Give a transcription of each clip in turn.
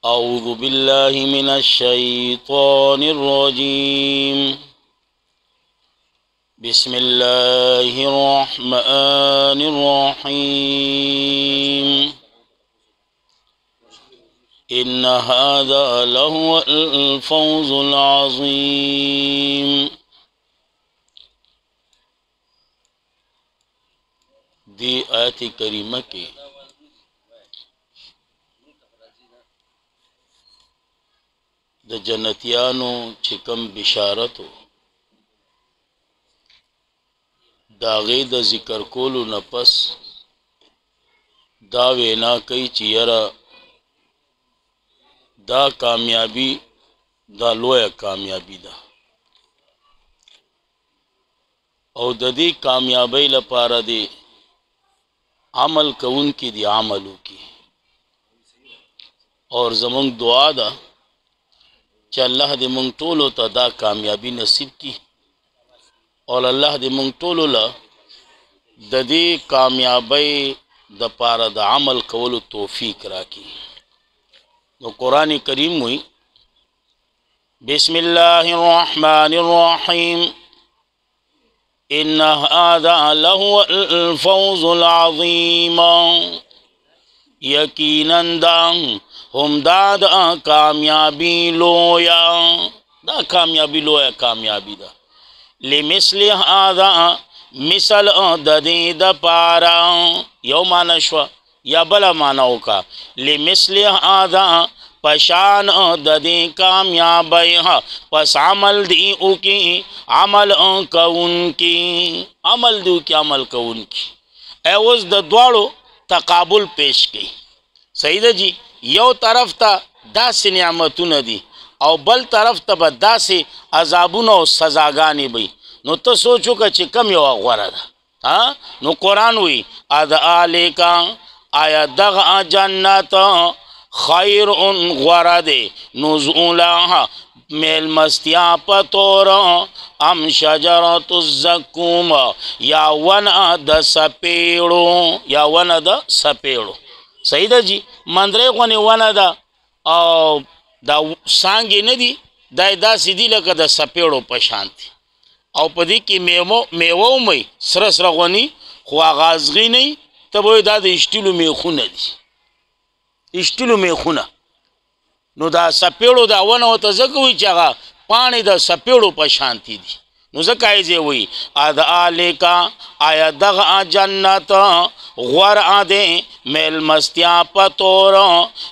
أعوذ بالله من الشيطان الرجيم بسم الله الرحمن الرحيم إن هذا لهو الفوز العظيم. دی آیت کریمہ کے د جنتیانو چې کوم بشارتو دا غي د ذکر کولو نه پس دا وینا کوي چې یاره دا کامیابی دا لویه کامیابی ده او د دې کامیابی لپاره دی عمل کون کی دی عملو کی اور زمونږ دعا ده چې الله دې مونږ ټولو ته دا کامیابی نصیب کی اور الله دې مونږ ټولو له د دې کامیابی د پاره د عمل کولو توفیق راکړي. نو قرآن کریم وی بسم الله الرحمن الرحیم إن هذا لهو الفوز العظيم. یقیناً دا هم دا کامیابی لویا دا کامیابی لویا کامیابی دا لمثل هذا مثل د دې د پارا یو معنا شو یا بل معنا وکا لمثل هذا پشان د دې کامیابی پس عمل دی او کی عمل کون کی عمل دی کی عمل کون کی اوس د دوړو تقابل پیش کی. صحیح ده جی. یو طرف ته داسې نعمتونه دي او بل طرف ته به داسې عذابونه او سزاګانې وي. نو ته سوچ وکړه چې کم یو غوره ده. نو قرآن وی اذالکا آیا دغه جنت خیر غوره دی نزولا میل مستیا پتور ام شجرت الزقوم یا ون د سپیړو یا ون د سپیړو. صحیح ده جی. مندرې غونې ونه ده او دا څانګې نه دي دا داسې دي لکه د سپیړو په شان دي او په دې کې میوه ومئ سره سره غونې خو هغه ازغي نه وي ته به وایې دا د اشټلو میخونه دي اشټلو میخونه. نو دا سپیړو دا ونه ورته ځکه وایي چې هغه پاڼې د سپیړو په شانتي دي. نو ځکه یې ځای وایي اذالکا آیا دغه جنت غوره دی میل مستیا پتور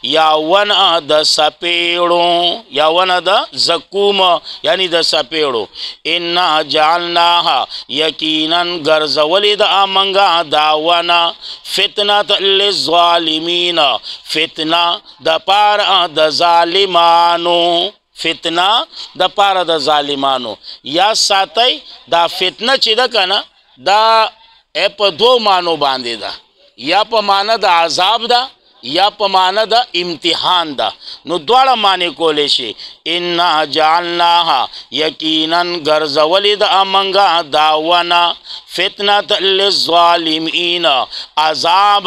یا ون د سپیړو یا ون د زقوم یعنی د سپیړو. انا جعلناها یقینا ګرځولې د امنګه دا ونه فتنه للظالمین فتنه د پاره د ظالمانو فتنه د پاره د ظالمانو. یا ساتي دا فتنه چې ده کنه دا په دو معنو باندې ده یا په معنی د عذاب ده یا په معنی د امتحان ده. نو دواړه معنی کولی شي. انا جعلناها یقینا ګرځولې د امنګه دا ونه فتنه للظالمین عذاب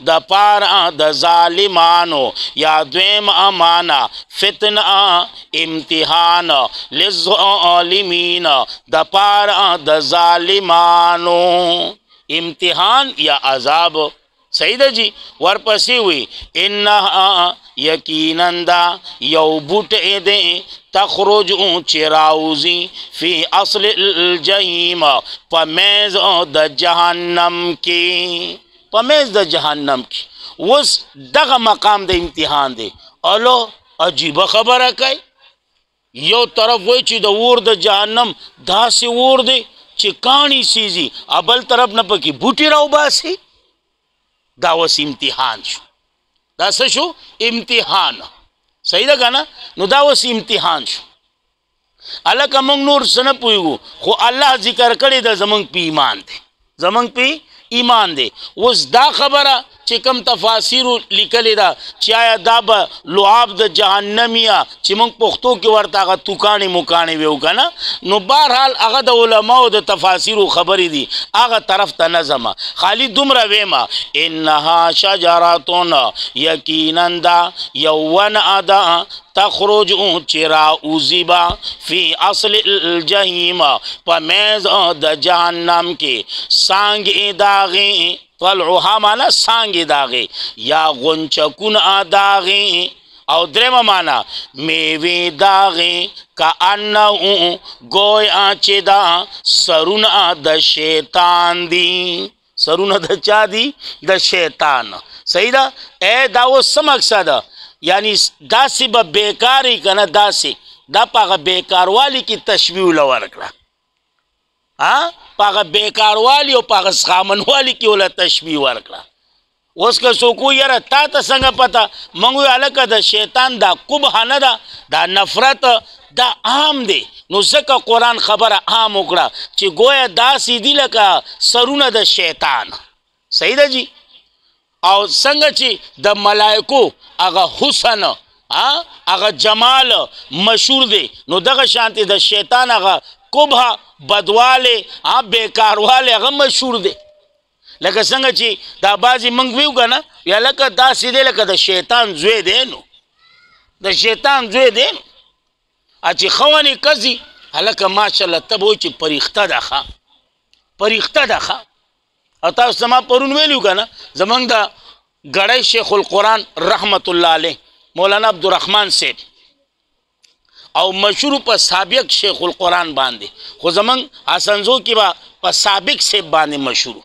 د پاره د ظالمانو. یا دویم امانه فتنه امتحان للظالمین د پاره د ظالمانو امتحان یا عذاب. صحیح ده جی. ورپسې وی انها یقینا دا یو بوټی دی تخرج چې راوځي فی اصل الجحیم په میز د جهنم کې په میز د جهنم کې. اوس دغه مقام د امتحان دی. الو عجیبه خبره کوي. یو طرف وای چې د اور د جهنم داسې اور دی چې کاڼي سیزي بل طرف نه پکې بوټي راوباسي. دا اوس امتحان شو. دا څه شو؟ امتحان. صحیح ده که نه؟ نو دا اوس امتحان شو. هلکه موږ نور څه نه پوهېږو خو الله ذکر کړی ده زموږ په ایمان دی زموږ په ایمان دی. اوس دا خبره چې کوم تفاسیر لیکلې ده چې آیا دا به لعاب د جهنم یا چې موږ پښتو کې ورته هغه توکاڼې موکاڼې ویو که نه، نو بهرحال هغه د علماو د تفاسیرو خبرې دي، هغه طرف ته نه ځمه. خالي دومره ویمه انها شجرتون، یقینا دا یو ونه ده تخرج چې راوځي به فی اصل الجحیم په میز د جهنم کې، څانګې د هغې طلعها معنا څانګې د هغې یا غنچکونه د هغې، او درېمه معنا میوې د هغې کأنه گویا چې دا سرونه د شیطان دي. سرونه د چا دي؟ د شیطان. صحیح ده؟ دا اوس څه مقصد ده؟ یعنی داسې به بیکاري که نه، داسې دا په هغه بیکاروالي کې تشبیه وله ورکړه، په هغه بیکاروالي او په هغه سخامنوالي کې وله تشبیه ورکړه. اوس که څوک وایي یاره تا ته څنګه پته، موږ وایو هلکه د شیطان دا قبح نه ده، دا نفرت دا عام دی، نو ځکه قرآن خبره عام وکړه چې گویا داسې دي لکه سرونه د شیطان. صحیح ده جی؟ او څنګه چې د ملائکو هغه حسن هغه جمال مشهور دی، نو دغه شانتې د شیطان هغه قبح بدواله بیکارواله هغه مشهور دی. لکه څنګه چې دا بعضې موږ ویو که نه، یا لکه داسې دی لکه د شیطان زوی دی، نو د شیطان زوی دی نو چې ښه ونې کځي هلکه ماشاءالله ته به وایي چې پریخته ده ښه، پریخته ده ښه. او تاسو زما پرون ویلو که نه، زمونږ د ګړی شیخ القرآن رحمت الله علیه مولانا عبدالرحمن صاحب او مشهور په سابق شیخ القرآن باندې، خو زمونږ حسنزو کې به په سابق صاحب باندې مشهور.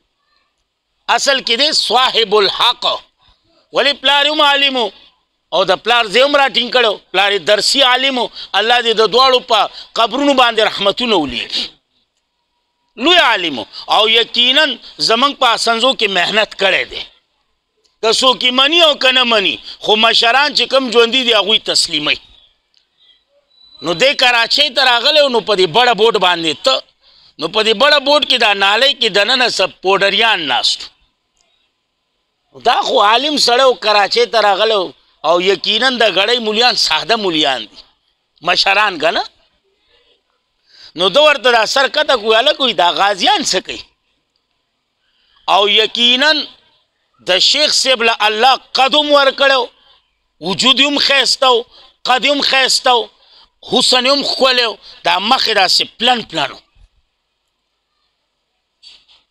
اصل کې دی صاحب الحق، ولی پلار هم عالمو او د پلار ځای هم راټینګ کړی، پلار یې درسي عالمو، الله دې د دواړو په قبرونو باندې رحمتونه ولیږي، لوی عالمو. او یقینا زمونږ په حسنزو کې محنت کړی دی، که څوک یې مني او که نه مني، خو مشران چې کوم ژوندي دي هغوی تسلیموي. نو دی کراچۍ ته راغلی نو په دې بړه بوټ باندې ته، نو په دې بړه بوټ کې دا نالۍ کې دننه څه پوډریان ناستو، دا خو عالم سړی و کراچۍ ته راغلی او یقینا د ګړۍ مولیان ساده مولیان دي، مشران که نه. نو ده ورته دا سر کته کوي، هلک وایي دا غازیان څه کوي؟ او یقینا د شیخ صاحب له الله قد هم ورکړی، وجود هم ښایسته و، قد هم ښایسته و، حسن هم ښکلی و، دا مخ یې داسې پلن پلن و.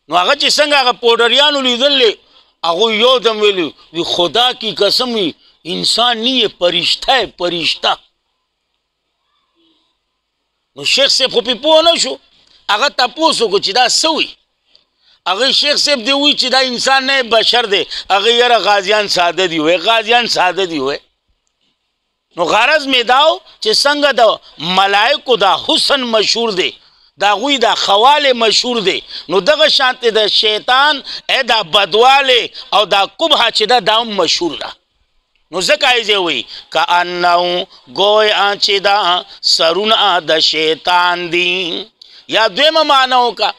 نو هغه چې څنګه هغه پوډریانو لیدل، هغوی یو دم ویلي وی خدا کی قسم وي انسان نہیں ہے، پرشتہ ہے، پرشتہ. نو شیخ صاحب خو پې پوه نه شو، هغه تپوس وکړو چې دا څه وي؟ هغه شیخ صاحب دی وایي چې دا انسان نه بشر دی، هغه یاره غازیان ساده دي وی، غازیان ساده دي وی. نو غرض مې دا و چې څنګه د ملائکو دا حسن مشهور دی، د هغوی دا خواله مشهور دی، نو دغه شانتې د شیطان دا بدواله او دا قبحه چې ده دا هم مشهور ده. نو ځکه یې وایي کأنه گویا چې دا سرونه د شیطان دي. یا دویمه معنی وکړه،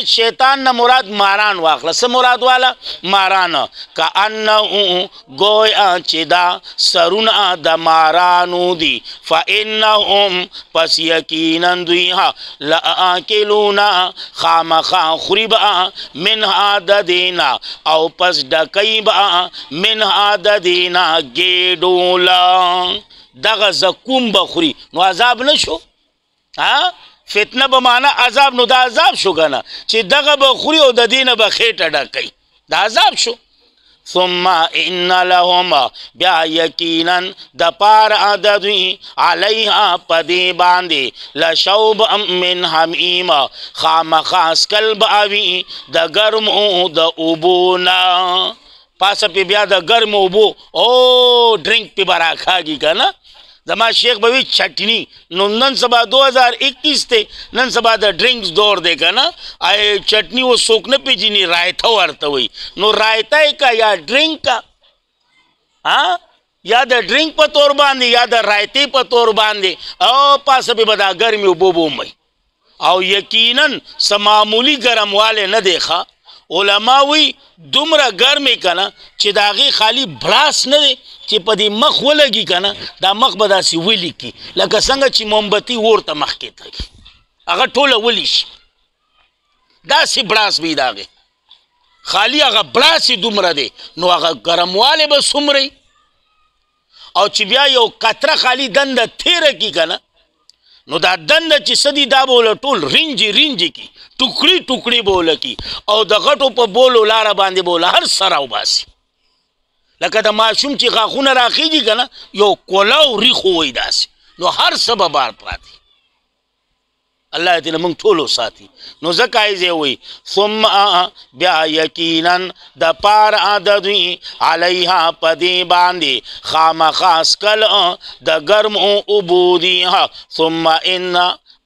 شیطان نه مراد ماران واخله. څه مراد والا؟ ماران. کأنه گویا چې دا سرونه د مارانو دي، فإنهم پس یقینا دوی لآکلون خامخا خوري به منها د دینا، او پس ډکوي به منها د دینا ګېډوله، دغه زکوم به خوري. نو عذاب نه شو؟ فتنه به معنا عذاب، نو دا عذاب شو که نه چې دغه به خوري او د دینه به خېټه ډکوي، دا عذاب شو. ثم ان لهم بیا یقینا د پاره د دوی علیها په دې باندې لشوبا من حمیم خامخا څکل به وي د ګرمو د اوبو نه. پاسه پې بیا د ګرمو اوبو او ډرنک پې به راکاږي که نه. زما شیخ به وی چټنی. نو نن سبا 2021 دی، نن سبا د ډرنکس دور دی که نه. چټنی و څوک نه پیژني، رایته ورته وایي. نو رایته یې که یا ډرنک که، یا د ډرنک په طور باندې یا د رایتې په طور باندې، او پاسه پې به دا ګرمې اوبه به ومئ. او یقینا څه معمولي ګرموالی نه دی ښه، علما وی دومره ګرمې که نه چې د هغې خالي بړاس نه دی چې په دې مخ ولګي که نه دا مخ به داسې ولیکي لکه څنګه چې مومبتي اور ته مخکې تګي هغه ټوله ولی شي داسې بړاس وي د هغې خالي هغه بړاس یې دومره دی نو هغه ګرموالی به څومره او چې بیا یو قطره خالي دنده تیره کي که نه نو دا دنده چې څه دي دا به وله ټول رینجې رینجې کي ټوکړي ټوکړي به وله کي او د غټو په بولو لاره باندې به وله هر څه راوباسي لکه د ماشوم چې غاښونه راخیږي که نه یو کولاو ریخ ووایي داسې نو هر څه به بار پراتې الله دې له موږ ټولو ساتي نو ځکه یې ځای وایي ثم بیا یقینا د پاره د دوی علیها په دې باندې خامخا څکل د ګرمو اوبو دي ثم ان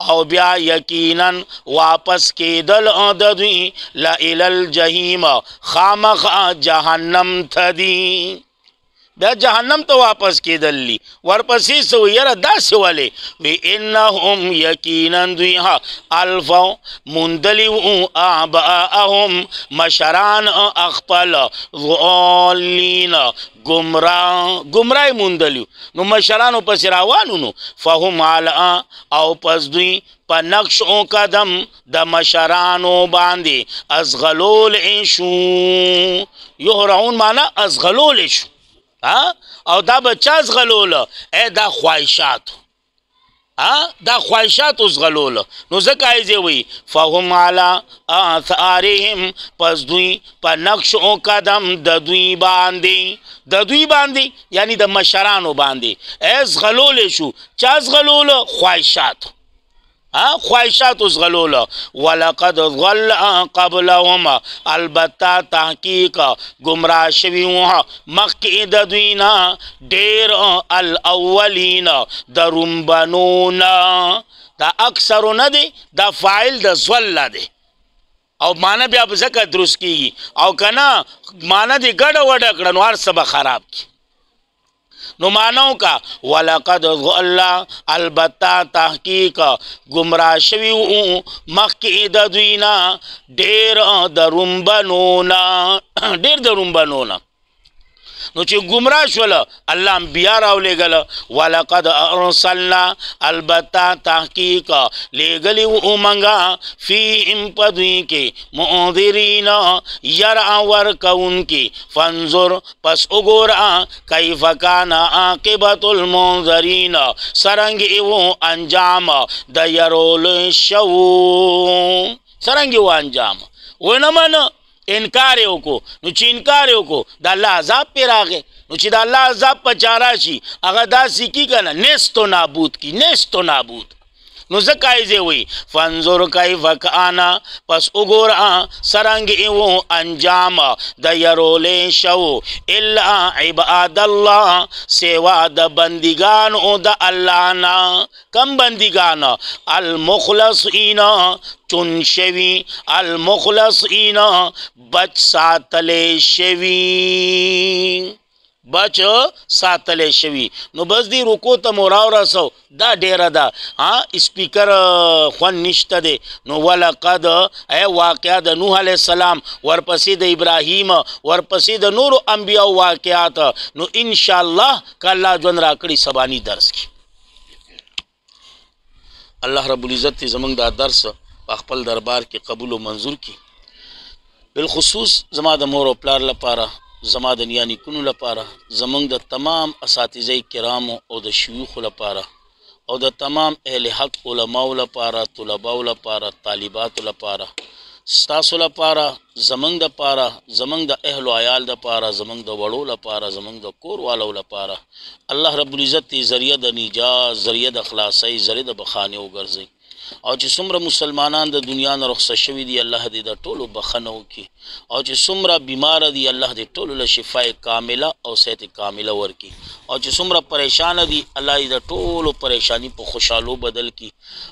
او بیا یقینا واپس کېدل د دوی لإلی الجحیم خامخا جهنم ته دي بیا جهنم ته واپس کېدل دي ورپسې څه وایي یاره داسې ولې وی انهم یقینا دوی الفو موندلي وو آباءهم مشران اخپل ضالین گمراه موندلیو نو مشرانو پسې روانو نو فهم علی او پس دوی په نقش او قدم د مشرانو باندې ازغلول شو یهرعون معنا ازغلول شو او دا بچه ازغلوله دا خواهشاتو دا خواهشاتو ازغلوله نو ځکه یې وی فهم علی آثارهم پس دوی په نقش او قدم د دوی باندې یعنی د مشرانو باندې ازغلول شو چا ازغلوله خواهشاتو خواهشات ازغلوله ولقد ضل قبلهم البته تحقیق گمراه شوي وو مخکې د دوی نه ډېر الاولین د رومبنو نه دا اکثرو نه دی دا فاعل د ضل دی او معنی بیا په ځکه درست کېږي او که نه معنی دې ګډه وډه کړه نو هر څه به خراب کړي نو مانو کا ولقد ضل البته تحقیق گمراه شوي وو مخکې د دوی نه ډېر د رومبنو نه نو چې گمراه شوله الله انبیا راولېږله ولقد ارسلنا البته تحقیق لېږلي وو موږ فیهم په دوی کې منذرین یرع ورکوونکي فانظر پس وګوره کیف کان عاقبت المنذرین څرنګه وو انجام د یرولو شوو څرنګه وو انجام ونه منه انکار یې وکړو نو چې انکار یې وکړو د الله عذاب پرې راغی نو چې د الله عذاب په چا راشي هغه داسې کي که نه نیست و نابود کی نیست و نابود نو ځکه یې ځای وایي فانظر کیف کان پس وګوره څرنګه وو انجام د یرولې شو الا عباد الله سوا د بندګانو د الله نه کم بندګان المخلصین چون شوی المخلصین بچ ساتلې شوی نو بس دی رکو ته مراو رسو دا ډیره ده سپیکر خوند نشته دی نو ولقد واقعه د نوح علیه السلام ورپسې د ابراهیم ورپسې د نورو انبیاو واقعات نو انشاءالله که الله ژوند راکړي سباني درس کی الله رب العزت زمونږ دا درس په خپل دربار کې قبول او منظور کی بالخصوص زما د مور او پلار لپاره زما د نیا نیکونو لپاره زمونږ د تمام اساتذه کرامو او د شیوخو لپاره او د تمام اهل حق علماو لپاره طلباو لپاره طالباتو لپاره ستاسو لپاره زمونږ دپاره زمونږ د اهل و عیال دپاره زمونږ د وړو لپاره زمونږ د کور والو لپاره الله رب العزت ذریعه د نجات ذریعه د خلاصۍ ذریعه د بخانې وګرځي او چې څومره مسلمانان د دنیا نه رخصت شوي دي الله دې د ټولو بخښنه وکړي او چې څومره بیماره دي الله دې ټولو له شفای کامله او صحت کامله ورکړي او چې څومره پریشانه دي الله دې د ټولو پریشانی په خوشحالو بدل کړي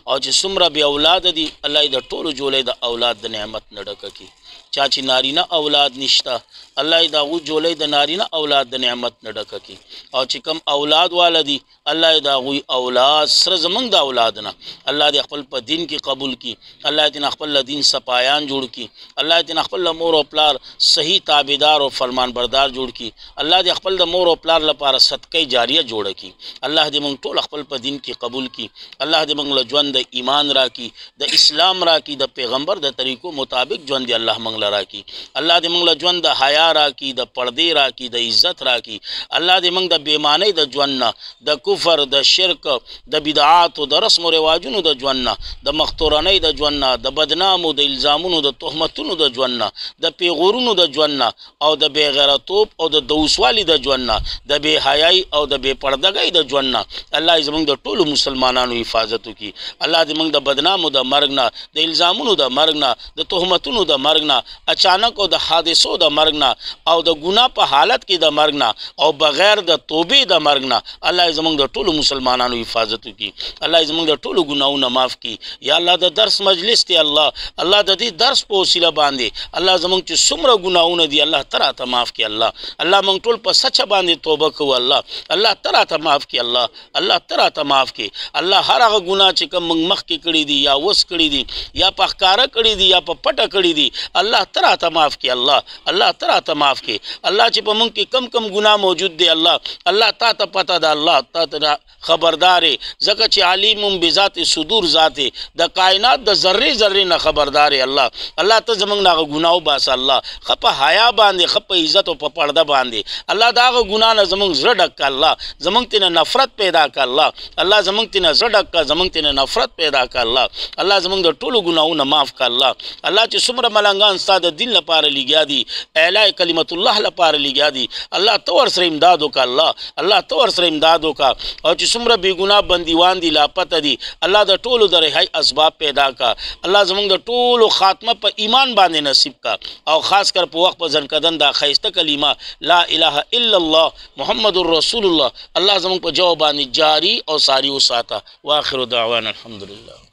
او چې څومره بې اولاده دي الله دې د ټولو جولې د اولاد د نعمت نه ډکه کړي چا چې نارینه اولاد نشته الله یې د هغو جولۍ د نارینه اولاد د نعمت نه ډکه کړي او چې کوم اولاد والا دي الله یې د هغوی اولاد سره زمونږ د اولاد نه الله دې خپل په دین کې قبول کړي الله دې خپل دین سپایان جوړ کړي الله دې خپل مور او پلار صحیح تابعدار او فرمان بردار جوړ کړي الله دې خپل د مور او پلار لپاره صدقه جاریه جوړه کړي الله دې موږ ټول خپل په دین کې قبول کړي الله دې موږ له ژوند د ایمان راکړي د اسلام راکړي د پیغمبر د طریقو مطابق ژوند دې الله موږ له راکړي الله دې موږ له ژوند د حیا راکړي د پردې راکړي د عزت راکړي الله دې موږ د بېمانۍ د ژوند نه د کفر د شرک د بدعاتو د رسم و رواجونو د ژوند نه د مختورنۍ د ژوند نه د بدنامو د الزامونو د تهمتونو د ژوند نه د پیغورونو د ژوند نه او د بېغیرتوب او د دوسوالي د ژوند نه د بېحیایي او د بېپردګۍ د ژوند نه الله زموږ د ټولو مسلمانانو حفاظت وکړي الله دې موږ د بدنامو د مرګ نه د الزامونو د مرګ نه د تهمتونو د مرګ نه اچانک او د حادثو د مرګ نه او د ګناه په حالت کې د مرګ نه او بغیر د توبې د مرګ نه الله زموږ د ټولو مسلمانانو حفاظت وکړي الله زموږ د ټولو ګناهونه معاف کړي یا الله د درس مجلس دی الله د دې درس په وسیله باندې الله زموږ چې څومره ګناهونه دي الله ته راته معاف کړي الله موږ ټول په سچه باندې توبه کوو الله ته راته معاف کړي الله ته راته معاف کړي الله هر هغه ګناه چې کوم موږ مخکې کړي دي یا اوس کړي دي یا په ښکاره کړي دي یا په پټه کړي دي الله ته راته معاف کړي الله ته راته معاف کړي الله چې په موږ کې کم ګناه موجود دی الله تا ته پته ده الله تا ته خبردار ځکه چې علیم بذات صدور ذات د کائنات د ذرې نه خبردار الله ته زموږ نه هغه ګناه وباسه الله ښه په حیا باندې ښه په عزت او په پرده باندې الله د هغه ګناه نه زموږ زړه ډک کړه زموږ تېنه نفرت پیدا کړه الله زموږ تېنه زړه ډک کړه زموږ تېنه نفرت پیدا کړه الله زموږ د ټولو ګناهونه معاف کړه الله چې څومره ملنګان ستا د دین لپاره لګیا دي اعلی کلمت الله لپاره لګیا دي الله ته ورسره امداد وکړه الله ته ورسره امداد وکړه او چې څومره بېګناه بندیوان دي لاپته دي الله د ټولو د رهایي اسباب پیدا کړه الله زموږ د ټولو خاتمه په ایمان باندې نصیب کړه او خاص کر په وخت په ځنکدن دا ښایسته کلمه لا اله الا الله محمد رسول الله الله زموږ په جواب باندې جاری او ساری وساته واخر دعوانا الحمدلله